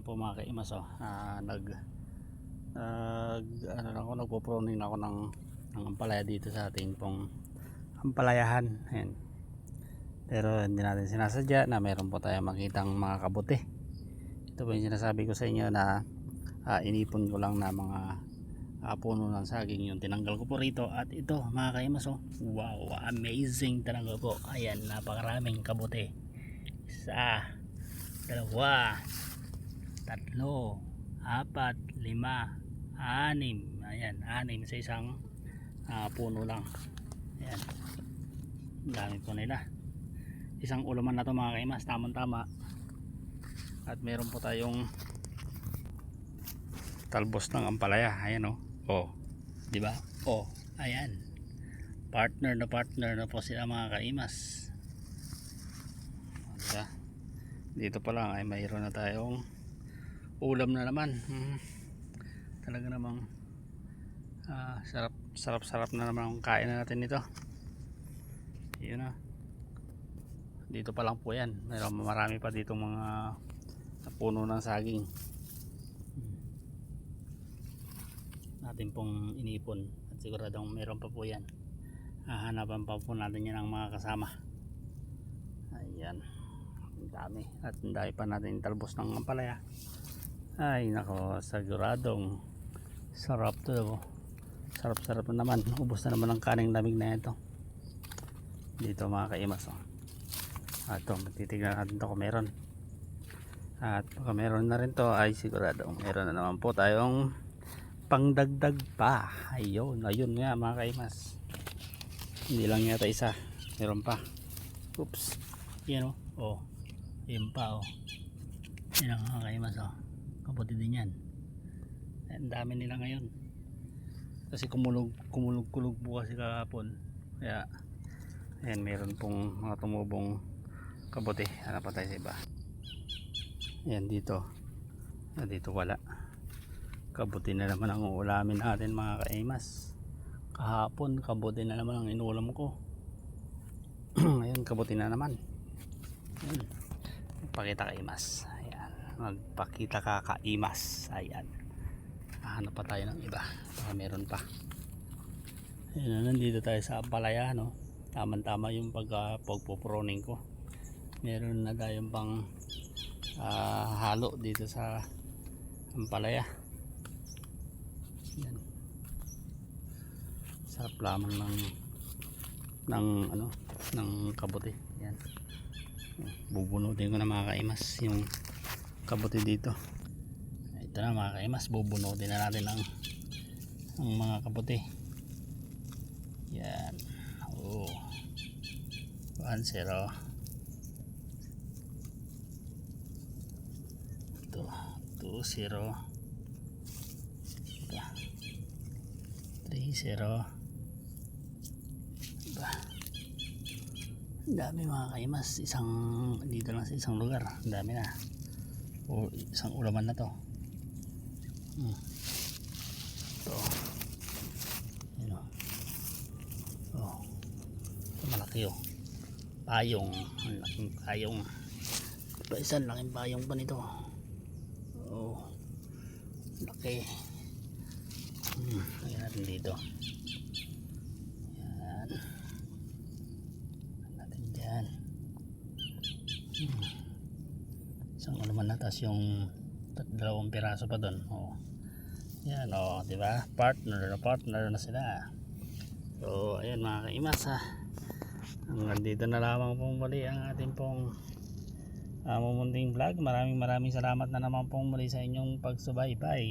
po mga kaimas, nagpo-pruning ako ng ampalaya dito sa ating pong ampalayahan. Ayan. Pero hindi natin sinasadya na meron po tayong makitang mga kabuti. Ito po yung sinasabi ko sa inyo na inipon ko lang na mga puno ng saging yung tinanggal ko po rito. At ito mga kaimas, wow, amazing talaga po. Ayan, napakaraming kabuti. Isa, dalawa, tatlo, apat, lima, anim. Ayan, anim sa isang puno lang. Ayan, dami po nila. Isang ulaman na to mga kaimas, tamang tama. At meron po tayong talbos ng ampalaya. Ayan di ba? Ayan, partner na po sila mga kaimas. Diba? Dito pa lang ay mayroon na tayong ulam na naman. Talaga namang sarap na naman ang kain na natin ito. Yun na. Dito pa lang po yan. Marami pa dito mga puno ng saging natin pong inipon. At siguradong meron pa po yan. Hahanapan pa po natin yan ng mga kasama. Ayan, ang dami. At ang dami pa natin talbos ng ampalaya. Ay nako, siguradong sarap to. Sarap na naman. Ubos na naman ang kaning lamig na ito dito mga kaimas. At ito, titignan natin ito kung meron. At pag meron na rin to ay siguradong meron na naman po tayong pangdagdag pa. Ayun nga mga kaimas, hindi lang yata isa, meron pa. Oops, yan yun pa yan ang mga kaimas. Kabuti din yan. Ang dami nila ngayon kasi kulog po kasi kahapon, kaya ayan, meron pong mga tumubong kabuti. Hanap pa tayo sa iba. Ayan, dito wala. Kabuti na naman ang uulamin natin mga kaimas. Kahapon kabuti na naman ang inulam ko. Ngayon kabuti na naman. Ayan, magpakita kaimas. Ayan, magpakita ka kaimas. Ayan, hanap pa tayo ng iba, baka meron pa. Ayan, nandito tayo sa ampalaya, tamang tama yung pagpo-pruning ko. Meron na tayong pang halo dito sa ampalaya. Yan, sarap lamang ng kabuti. Yan, bubunutin ko na mga kaimas yung kabuti dito. Ito na mga kaimas, bubunutin na natin ang mga kabuti. Yan, 1-0. 2-0, 3-0. Dami mga kaimas, dito lang sa isang lugar, dami na. Isang ulaman na to. Ito, malaki payong, ang laking payong. Isang laking payong pa nito. Laki. Lagyan natin dito. Yan, natin dyan. Isang ulaman na, tas yung 2 piraso pa doon. Yan, diba? Partner na sila. So ayan mga kaimas, hanggang dito na lamang pong muli ang ating pong mumunting vlog. Maraming salamat na naman pong muli sa inyong pagsubaybay.